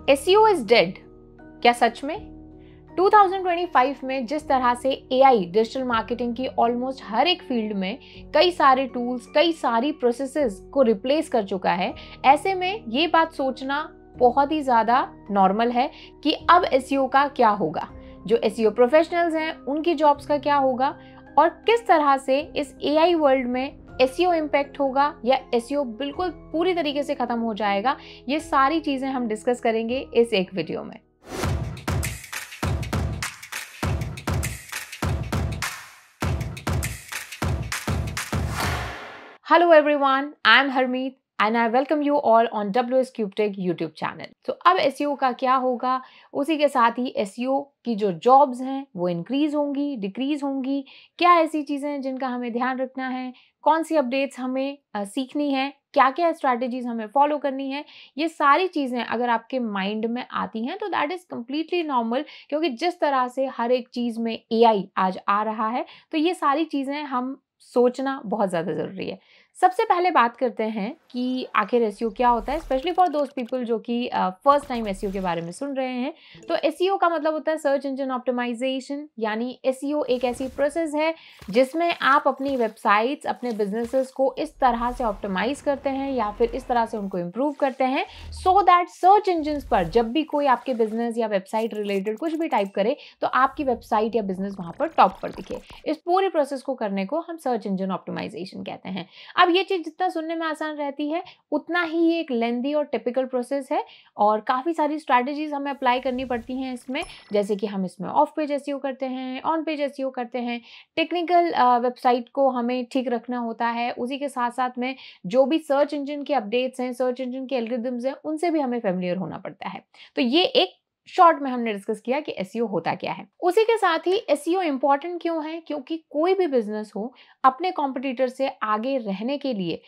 SEO is dead, क्या सच में? 2025 में जिस तरह से एआई डिजिटल मार्केटिंग की ऑलमोस्ट हर एक फील्ड में कई सारे टूल्स, कई सारी प्रोसेसेस को रिप्लेस कर चुका है, ऐसे में ये बात सोचना बहुत ही ज़्यादा नॉर्मल है कि अब एसईओ का क्या होगा, जो एसईओ प्रोफेशनल्स हैं उनकी जॉब्स का क्या होगा और किस तरह से इस एआई वर्ल्ड में एसईओ इम्पैक्ट होगा या एसईओ बिल्कुल पूरी तरीके से खत्म हो जाएगा। ये सारी चीज़ें हम डिस्कस करेंगे इस एक वीडियो में। Hello everyone, I am Harmeet and I welcome you all on WS Cube Tech YouTube channel. तो अब एसईओ का क्या होगा, उसी के साथ ही एसईओ की जो जॉब्स हैं वो इंक्रीज होंगी, डिक्रीज होंगी, क्या ऐसी चीज़ें हैं जिनका हमें ध्यान रखना है, कौन सी अपडेट्स हमें सीखनी है, क्या क्या स्ट्रैटेजीज हमें फॉलो करनी है, ये सारी चीज़ें अगर आपके माइंड में आती हैं तो दैट इज़ कम्प्लीटली नॉर्मल, क्योंकि जिस तरह से हर एक चीज़ में एआई आज आ रहा है तो ये सारी चीज़ें हम सोचना बहुत ज़्यादा ज़रूरी है। सबसे पहले बात करते हैं कि आखिर एसईओ क्या होता है, स्पेशली फॉर दोज पीपल जो कि फर्स्ट टाइम एसईओ के बारे में सुन रहे हैं। तो एसईओ का मतलब होता है सर्च इंजन ऑप्टिमाइजेशन, यानी एसईओ एक ऐसी प्रोसेस है जिसमें आप अपनी वेबसाइट्स, अपने बिजनेसेस को इस तरह से ऑप्टिमाइज करते हैं या फिर इस तरह से उनको इम्प्रूव करते हैं सो दैट सर्च इंजन पर जब भी कोई आपके बिजनेस या वेबसाइट रिलेटेड कुछ भी टाइप करे तो आपकी वेबसाइट या बिजनेस वहां पर टॉप पर दिखे। इस पूरी प्रोसेस को करने को हम सर्च इंजन ऑप्टिमाइजेशन कहते हैं। अब ये चीज़ जितना सुनने में आसान रहती है उतना ही ये एक लेंदी और टिपिकल प्रोसेस है और काफ़ी सारी स्ट्रैटेजीज हमें अप्लाई करनी पड़ती हैं इसमें, जैसे कि हम इसमें ऑफ पेज एसईओ करते हैं, ऑन पेज एसईओ करते हैं, टेक्निकल वेबसाइट को हमें ठीक रखना होता है, उसी के साथ साथ में जो भी सर्च इंजन के अपडेट्स हैं, सर्च इंजन के एल्गोरिथम्स हैं, उनसे भी हमें फेमिलियर होना पड़ता है। तो ये एक शॉर्ट में हमने डिस्कस किया कि एसईओ होता क्या है। उसी के साथ ही एसईओ इंपॉर्टेंट क्यों है, क्योंकि कोई भी बिजनेस हो अपने कॉम्पिटिटर से आगे रहने के लिए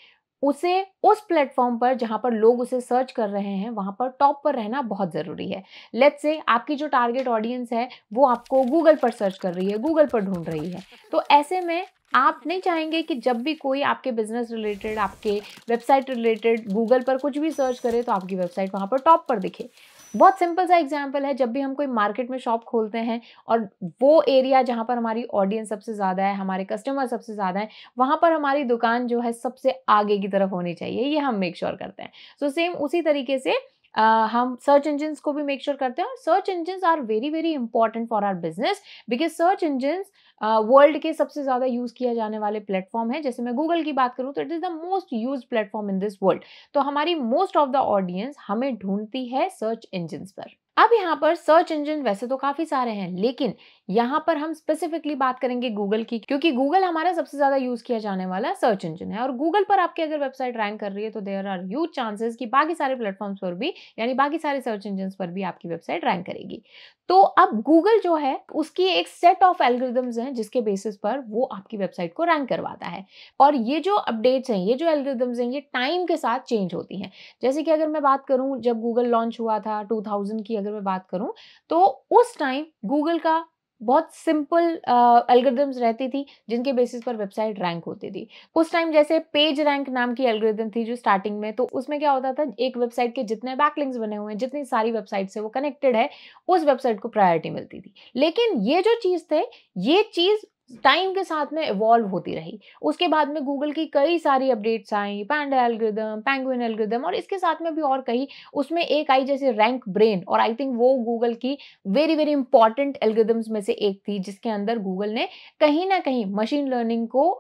उसे उस प्लेटफॉर्म पर जहां पर लोग उसे सर्च कर रहे हैं वहां पर टॉप पर रहना बहुत जरूरी है। लेट्स से आपकी जो टारगेट ऑडियंस है वो आपको गूगल पर सर्च कर रही है, गूगल पर ढूंढ रही है, तो ऐसे में आप नहीं चाहेंगे कि जब भी कोई आपके बिजनेस रिलेटेड, आपके वेबसाइट रिलेटेड गूगल पर कुछ भी सर्च करे तो आपकी वेबसाइट वहां पर टॉप पर दिखे। बहुत सिंपल सा एग्जांपल है, जब भी हम कोई मार्केट में शॉप खोलते हैं और वो एरिया जहां पर हमारी ऑडियंस सबसे ज़्यादा है, हमारे कस्टमर सबसे ज़्यादा है, वहां पर हमारी दुकान जो है सबसे आगे की तरफ होनी चाहिए, ये हम मेक श्योर करते हैं। सो सेम उसी तरीके से हम सर्च इंजिन्स को भी मेक श्योर करते हैं और search engines are very very important for our business, because search engines world के सबसे ज़्यादा यूज़ किया जाने वाले प्लेटफॉर्म है। जैसे मैं गूगल की बात करूँ तो it is the most used platform in this world. तो हमारी मोस्ट ऑफ द ऑडियंस हमें ढूंढती है सर्च इंजिन्स पर। अब यहाँ पर सर्च इंजन वैसे तो काफ़ी सारे हैं, लेकिन यहाँ पर हम स्पेसिफिकली बात करेंगे गूगल की, क्योंकि गूगल हमारा सबसे ज़्यादा यूज़ किया जाने वाला सर्च इंजन है और गूगल पर आपकी अगर वेबसाइट रैंक कर रही है तो देयर आर ह्यूज चांसेस कि बाकी सारे प्लेटफॉर्म्स पर भी, यानी बाकी सारे सर्च इंजन पर भी आपकी वेबसाइट रैंक करेगी। तो अब गूगल जो है उसकी एक सेट ऑफ एल्गोरिथम्स हैं जिसके बेसिस पर वो आपकी वेबसाइट को रैंक करवाता है और ये जो अपडेट्स हैं, ये जो एल्गोरिथम्स हैं, ये टाइम के साथ चेंज होती हैं। जैसे कि अगर मैं बात करूं, जब गूगल लॉन्च हुआ था 2000 की अगर मैं बात करूं, तो उस टाइम गूगल का बहुत सिंपल एल्गोरिथम्स रहती थी जिनके बेसिस पर वेबसाइट रैंक होती थी। उस टाइम जैसे पेज रैंक नाम की एल्गोरिथम थी जो स्टार्टिंग में, तो उसमें क्या होता था, एक वेबसाइट के जितने बैकलिंक्स बने हुए हैं, जितनी सारी वेबसाइट से वो कनेक्टेड है, उस वेबसाइट को प्रायोरिटी मिलती थी। लेकिन ये जो चीज़ थे, ये चीज़ टाइम के साथ में इवॉल्व होती रही। उसके बाद में गूगल की कई सारी अपडेट्स आई, पांडा एल्गोरिथम, पेंगुइन एल्गोरिथम और इसके साथ में भी और कई, उसमें एक आई जैसे रैंक ब्रेन, और आई थिंक वो गूगल की वेरी वेरी इंपॉर्टेंट एल्गोरिथम्स में से एक थी जिसके अंदर गूगल ने कहीं ना कहीं मशीन लर्निंग को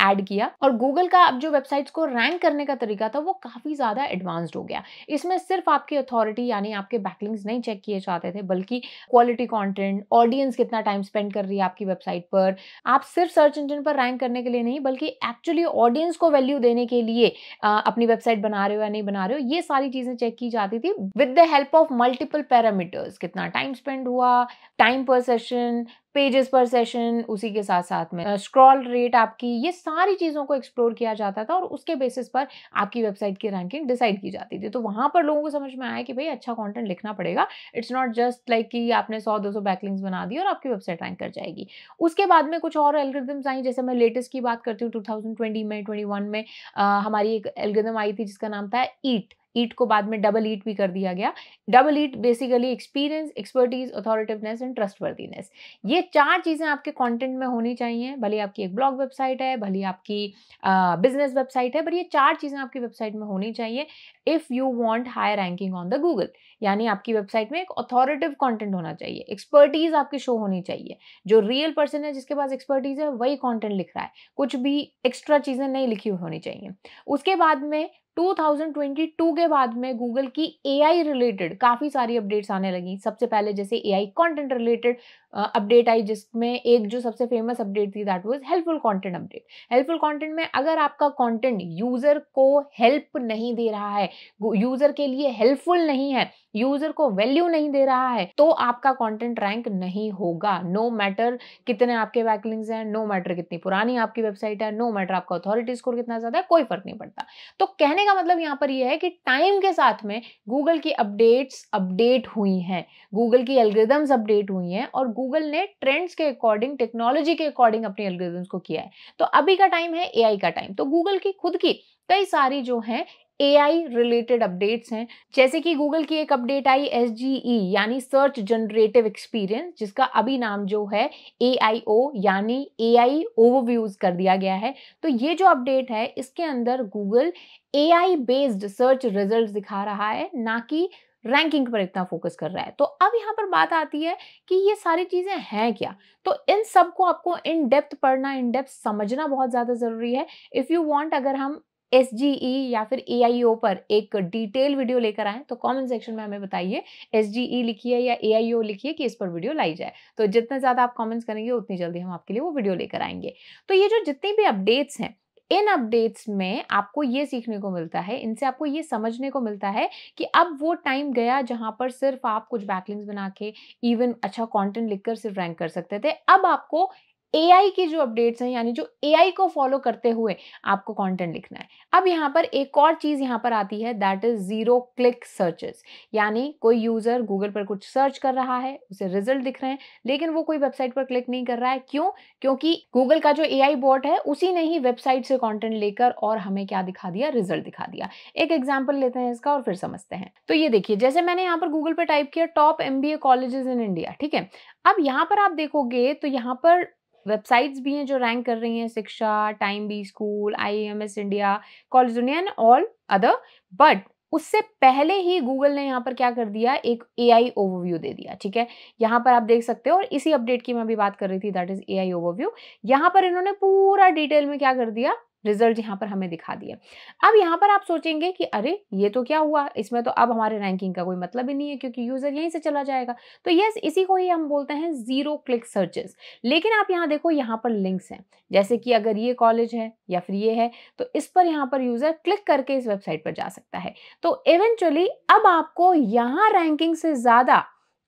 ऐड किया और गूगल का अब जो वेबसाइट्स को रैंक करने का तरीका था वो काफ़ी ज़्यादा एडवांस्ड हो गया। इसमें सिर्फ आपकी अथॉरिटी यानी आपके बैकलिंक्स नहीं चेक किए जाते थे, बल्कि क्वालिटी कंटेंट, ऑडियंस कितना टाइम स्पेंड कर रही है आपकी वेबसाइट पर, आप सिर्फ सर्च इंजन पर रैंक करने के लिए नहीं बल्कि एक्चुअली ऑडियंस को वैल्यू देने के लिए अपनी वेबसाइट बना रहे हो या नहीं बना रहे हो, ये सारी चीज़ें चेक की जाती थी with the help of multiple parameters. कितना टाइम स्पेंड हुआ, टाइम पर सेशन, पेजेस पर सेशन, उसी के साथ साथ में स्क्रॉल रेट आपकी, ये सारी चीज़ों को एक्सप्लोर किया जाता था और उसके बेसिस पर आपकी वेबसाइट की रैंकिंग डिसाइड की जाती थी। तो वहाँ पर लोगों को समझ में आया कि भाई अच्छा कंटेंट लिखना पड़ेगा, इट्स नॉट जस्ट लाइक कि आपने 100-200 बैकलिंक्स बना दी और आपकी वेबसाइट रैंक कर जाएगी। उसके बाद में कुछ और एल्गोरिथम्स आई, जैसे मैं लेटेस्ट की बात करती हूँ 2020 में, 21 में हमारी एक एल्गोरिथम आई थी जिसका नाम था ईट, ईट को बाद में डबल ईट भी कर दिया गया। Double EAT basically experience, expertise, authoritativeness and trustworthiness. ये 4 चीज़ें आपके कंटेंट में होनी चाहिए, भले आपकी एक ब्लॉग वेबसाइट है, भले आपकी बिज़नेस वेबसाइट है, पर ये 4 चीज़ें आपकी वेबसाइट में होनी चाहिए if you want high ranking on the Google. यानी आपकी वेबसाइट में एक अथॉरिटिव कंटेंट होना चाहिए, एक्सपर्टीज आपकी शो होनी चाहिए। जो रियल पर्सन है जिसके पास एक्सपर्टीज है वही कंटेंट लिख रहा है, कुछ भी एक्स्ट्रा चीजें नहीं लिखी हुई होनी चाहिए। उसके बाद में 2022 के बाद में गूगल की एआई रिलेटेड काफी सारी अपडेट्स आने लगी। सबसे पहले जैसे एआई कंटेंट रिलेटेड अपडेट आई, जिसमें एक जो सबसे फेमस अपडेट थी that was helpful content update. Helpful content में अगर आपका कंटेंट यूजर को हेल्प नहीं दे रहा है, यूजर के लिए हेल्पफुल नहीं है, यूजर को वैल्यू नहीं दे रहा है, तो आपका कंटेंट रैंक नहीं होगा। नो मैटर कितने आपके बैकलिंक्स हैं, नो मैटर कितनी पुरानी आपकी वेबसाइट है, नो मैटर आपका अथॉरिटी स्कोर कितना ज्यादा है, कोई फर्क नहीं पड़ता। तो कहने का मतलब यहाँ पर यह है कि टाइम के साथ में गूगल की अपडेट्स अपडेट हुई हैं, गूगल की एल्गोरिदम्स अपडेट हुई हैं, और गूगल ने ट्रेंड्स के अकॉर्डिंग, टेक्नोलॉजी के अकॉर्डिंग अपनी एल्गोरिदम्स को किया है। तो अभी का टाइम है एआई का टाइम। तो गूगल की खुद की कई सारी जो है एआई रिलेटेड अपडेट्स हैं, जैसे कि गूगल की एक अपडेट आई SGE यानी सर्च जनरेटिव एक्सपीरियंस, जिसका अभी नाम जो है AIO यानी एआई ओवरव्यूज कर दिया गया है। तो ये जो अपडेट है इसके अंदर Google AI based search results दिखा रहा है, ना कि रैंकिंग पर इतना फोकस कर रहा है। तो अब यहाँ पर बात आती है कि ये सारी चीजें हैं क्या। तो इन सब को आपको इन डेप्थ पढ़ना, इन डेप्थ समझना बहुत ज्यादा जरूरी है। इफ यू वांट, अगर हम SGE या फिर AIO पर एक डिटेल वीडियो लेकर आए तो कमेंट सेक्शन में हमें बताइए, SGE लिखिए या AIO लिखिए कि इस पर वीडियो लाई जाए। तो जितने ज्यादा आप कमेंट्स करेंगे उतनी जल्दी हम आपके लिए वो वीडियो लेकर आएंगे। तो ये जो जितनी भी अपडेट्स हैं, इन अपडेट्स में आपको ये सीखने को मिलता है, इनसे आपको ये समझने को मिलता है कि अब वो टाइम गया जहां पर सिर्फ आप कुछ बैकलिंक्स बना के, इवन अच्छा कंटेंट लिखकर सिर्फ रैंक कर सकते थे। अब आपको एआई की जो अपडेट्स हैं, यानी जो एआई को फॉलो करते हुए आपको कंटेंट लिखना है। अब यहाँ पर एक और चीज यहाँ पर आती है, that is zero click searches. यानी कोई यूजर गूगल पर कुछ सर्च कर रहा है, उसे रिजल्ट दिख रहे हैं, लेकिन वो कोई वेबसाइट पर क्लिक नहीं कर रहा है। क्यों? क्योंकि गूगल का जो एआई बॉट है उसी ने ही वेबसाइट से कंटेंट लेकर और हमें क्या दिखा दिया, रिजल्ट दिखा दिया। एक एग्जांपल लेते हैं इसका और फिर समझते हैं। तो ये देखिए, जैसे मैंने यहाँ पर गूगल पे टाइप किया top MBA colleges in India, ठीक है। अब यहाँ पर आप देखोगे तो यहाँ पर वेबसाइट्स भी हैं जो रैंक कर रही हैं, शिक्षा, time B school, IIMS India, college Dunia and all other. But उससे पहले ही गूगल ने यहाँ पर क्या कर दिया, एक एआई ओवरव्यू दे दिया, ठीक है। यहाँ पर आप देख सकते हो, और इसी अपडेट की मैं अभी बात कर रही थी, दैट इज एआई ओवरव्यू। यहाँ पर इन्होंने पूरा डिटेल में क्या कर दिया, रिजल्ट यहाँ पर हमें दिखा दिया। अब यहाँ पर आप सोचेंगे कि अरे ये तो क्या हुआ, इसमें तो अब हमारे रैंकिंग का कोई मतलब ही नहीं है, क्योंकि यूजर यहीं से चला जाएगा। तो यस, इसी को ही हम बोलते हैं जीरो क्लिक सर्चेस। लेकिन आप यहाँ देखो, यहाँ पर लिंक्स हैं, जैसे कि अगर ये कॉलेज है या फिर ये है, तो इस पर यहाँ पर यूजर क्लिक करके इस वेबसाइट पर जा सकता है। तो इवेंचुअली अब आपको यहाँ रैंकिंग से ज्यादा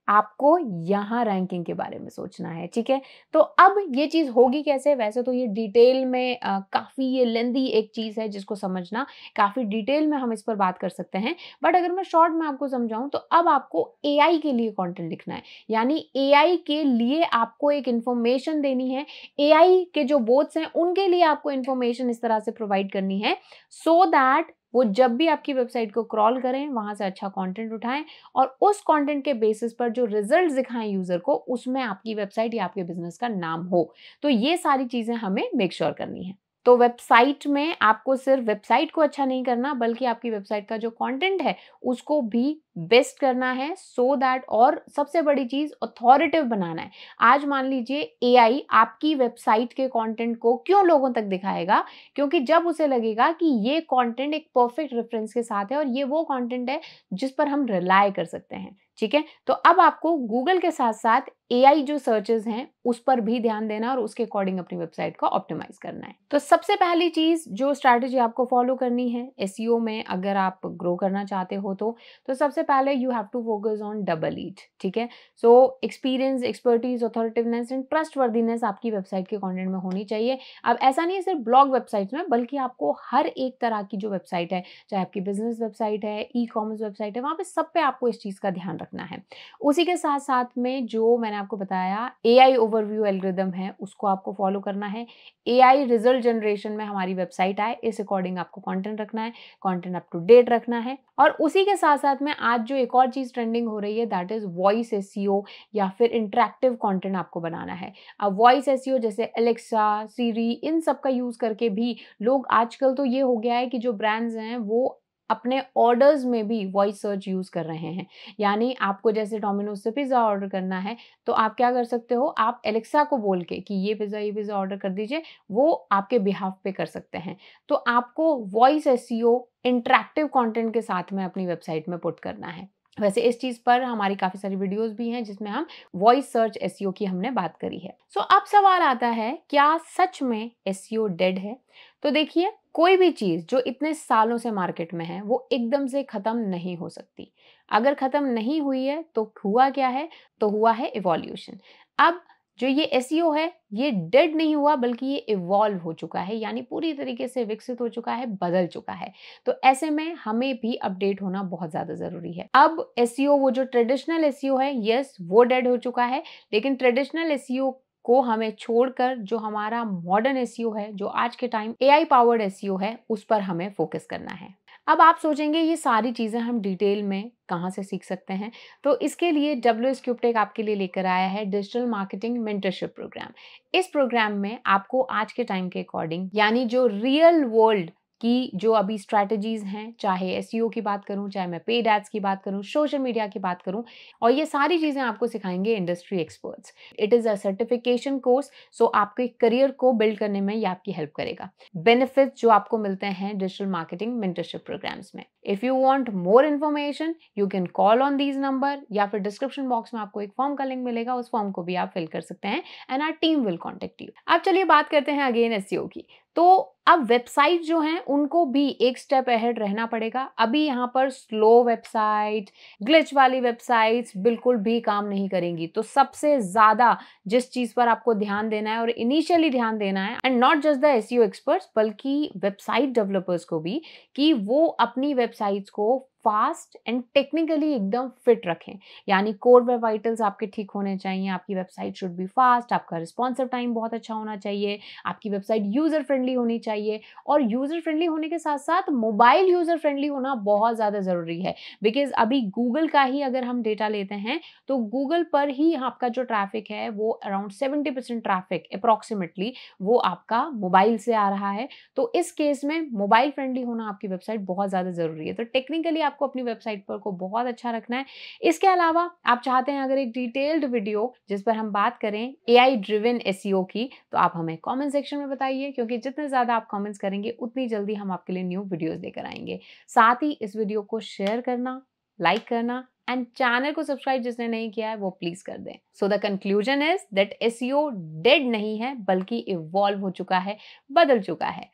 आपको यहाँ रैंकिंग के बारे में सोचना है, ठीक है। तो अब ये चीज होगी कैसे, वैसे तो ये डिटेल में काफी ये लेंदी एक चीज है जिसको समझना, काफी डिटेल में हम इस पर बात कर सकते हैं। बट अगर मैं शॉर्ट में आपको समझाऊं तो अब आपको एआई के लिए कंटेंट लिखना है, यानी एआई के लिए आपको एक इंफॉर्मेशन देनी है। एआई के जो बोट्स हैं उनके लिए आपको इंफॉर्मेशन इस तरह से प्रोवाइड करनी है, सो दैट वो जब भी आपकी वेबसाइट को क्रॉल करें, वहां से अच्छा कंटेंट उठाएं, और उस कंटेंट के बेसिस पर जो रिजल्ट्स दिखाएं यूजर को, उसमें आपकी वेबसाइट या आपके बिजनेस का नाम हो। तो ये सारी चीजें हमें मेक श्योर करनी है। तो वेबसाइट में आपको सिर्फ वेबसाइट को अच्छा नहीं करना, बल्कि आपकी वेबसाइट का जो कंटेंट है उसको भी बेस्ट करना है, सो दैट, और सबसे बड़ी चीज अथॉरिटिव बनाना है। आज मान लीजिए एआई आपकी वेबसाइट के कंटेंट को क्यों लोगों तक दिखाएगा, क्योंकि जब उसे लगेगा कि ये कंटेंट एक परफेक्ट रेफरेंस के साथ है और ये वो कंटेंट है जिस पर हम रिलाय कर सकते हैं, ठीक है। तो अब आपको गूगल के साथ साथ एआई जो सर्चेस हैं उस पर भी ध्यान देना और उसके अकॉर्डिंग अपनी वेबसाइट को ऑप्टिमाइज करना है। तो सबसे पहली चीज जो स्ट्रैटेजी आपको फॉलो करनी है एसईओ में, अगर आप ग्रो करना चाहते हो तो सबसे पहले you have to focus on double EAT, ठीक है। So experience, expertise, authoritativeness and trustworthiness आपकी वेबसाइट के कंटेंट में होनी चाहिए। अब ऐसा नहीं है सिर्फ ब्लॉग वेबसाइट्स में, बल्कि आपको हर एक तरह की जो वेबसाइट है, चाहे आपकी बिजनेस वेबसाइट है, ई कॉमर्स वेबसाइट है, वहाँ पे सब पे आपको इस चीज़ का ध्यान रखना है। उसी के साथ साथ में जो मैंने आपको बताया AI ओवरव्यू एल्गोरिदम है, उसको आपको फॉलो करना है। AI रिजल्ट जनरेशन में हमारी वेबसाइट आए, इस अकॉर्डिंग आपको कंटेंट रखना है, कंटेंट अप टू डेट रखना है। और उसी के साथ साथ में आज जो एक और चीज़ ट्रेंडिंग हो रही है, दैट इज़ वॉइस SEO या फिर इंटरैक्टिव कंटेंट आपको बनाना है। अब वॉइस SEO जैसे एलेक्सा, सिरी, इन सब का यूज़ करके भी लोग, आजकल तो ये हो गया है कि जो ब्रांड्स हैं वो अपने ऑर्डर्स में भी वॉइस सर्च यूज़ कर रहे हैं। यानी आपको जैसे डोमिनोज से पिज़्ज़ा ऑर्डर करना है, तो आप क्या कर सकते हो, आप एलेक्सा को बोल के कि ये पिज़्ज़ा ऑर्डर कर दीजिए, वो आपके बिहाफ पे कर सकते हैं। तो आपको वॉइस SEO इंटरैक्टिव कंटेंट के साथ में अपनी वेबसाइट में पुट करना है। वैसे इस चीज़ पर हमारी काफ़ी सारी वीडियोज़ भी हैं जिसमें हम वॉइस सर्च SEO की हमने बात करी है। सो अब सवाल आता है, क्या सच में SEO डेड है? तो देखिए, कोई भी चीज़ जो इतने सालों से मार्केट में है, वो एकदम से खत्म नहीं हो सकती। अगर खत्म नहीं हुई है तो हुआ क्या है? तो हुआ है इवोल्यूशन। अब जो ये SEO है, ये डेड नहीं हुआ, बल्कि ये इवॉल्व हो चुका है, यानी पूरी तरीके से विकसित हो चुका है, बदल चुका है। तो ऐसे में हमें भी अपडेट होना बहुत ज़्यादा ज़रूरी है। अब SEO, वो जो ट्रेडिशनल SEO है, यस वो डेड हो चुका है, लेकिन ट्रेडिशनल SEO को हमें छोड़कर जो हमारा मॉडर्न SEO है, जो आज के टाइम AI पावर्ड SEO है, उस पर हमें फोकस करना है। अब आप सोचेंगे ये सारी चीज़ें हम डिटेल में कहाँ से सीख सकते हैं? तो इसके लिए WS क्यूबटेक आपके लिए लेकर आया है डिजिटल मार्केटिंग मेंटरशिप प्रोग्राम। इस प्रोग्राम में आपको आज के टाइम के अकॉर्डिंग, यानी जो रियल वर्ल्ड की जो अभी स्ट्रैटेजीज हैं, चाहे SEO की बात करूं, चाहे मैं पेड एड्स की बात करूं, सोशल मीडिया की बात करूं, और ये सारी चीज़ें आपको सिखाएंगे industry experts. It is a certification course, so आपके करियर को बिल्ड करने में ये आपकी हेल्प करेगा। बेनिफिट्स जो आपको मिलते हैं डिजिटल मार्केटिंग मेंटरशिप प्रोग्राम्स में। If you want more information, you can call on these number, या फिर डिस्क्रिप्शन बॉक्स में आपको एक फॉर्म का लिंक मिलेगा, उस फॉर्म को भी आप फिल कर सकते हैं and our team will contact you. अब चलिए बात करते हैं अगेन SEO की। तो अब वेबसाइट जो हैं उनको भी एक स्टेप अहेड रहना पड़ेगा। अभी यहाँ पर स्लो वेबसाइट, ग्लिच वाली वेबसाइट्स बिल्कुल भी काम नहीं करेंगी। तो सबसे ज़्यादा जिस चीज़ पर आपको ध्यान देना है और इनिशियली ध्यान देना है, and not just the SEO experts, बल्कि वेबसाइट डेवलपर्स को भी, कि वो अपनी वेबसाइट्स को फास्ट एंड टेक्निकली एकदम फिट रखें। यानी कोर वेब वाइटल्स आपके ठीक होने चाहिए, आपकी वेबसाइट शुड बी फास्ट, आपका रिस्पॉन्सिव टाइम बहुत अच्छा होना चाहिए, आपकी वेबसाइट यूजर फ्रेंडली होनी चाहिए, और यूजर फ्रेंडली होने के साथ साथ मोबाइल यूजर फ्रेंडली होना बहुत ज़्यादा ज़रूरी है। बिकॉज अभी गूगल का ही अगर हम डेटा लेते हैं, तो गूगल पर ही आपका जो ट्रैफिक है, वो अराउंड 70% ट्रैफिक अप्रॉक्सीमेटली वो आपका मोबाइल से आ रहा है। तो इस केस में मोबाइल फ्रेंडली होना आपकी वेबसाइट बहुत ज़्यादा ज़रूरी है। तो टेक्निकली आपको अपनी वेबसाइट पर को बहुत अच्छा रखना है। इसके अलावा आप चाहते हैं अगर एक डिटेल्ड वीडियो जिस पर हम बात करें AI ड्रिवन SEO की, तो आप हमें कमेंट सेक्शन में बताइए, क्योंकि जितने ज़्यादा आप कमेंट्स करेंगे उतनी जल्दी हम आपके लिए न्यू वीडियोस लेकर आएंगे। साथ ही इस वीडियो को शेयर करना, लाइक करना, एंड चैनल को सब्सक्राइब जिसने नहीं किया है वो प्लीज कर दें। So the conclusion is that SEO dead नहीं है, बल्कि इवॉल्व हो चुका है, बदल चुका है,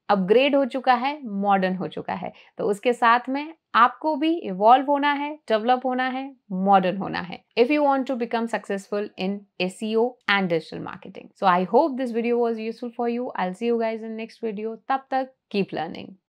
अपग्रेड हो चुका है, मॉडर्न हो चुका है। तो उसके साथ में आपको भी इवॉल्व होना है, डेवलप होना है, मॉडर्न होना है, if you want to become successful in SEO and digital marketing. So I hope this video was useful for you. I will see you guys in next video. तब तक keep learning.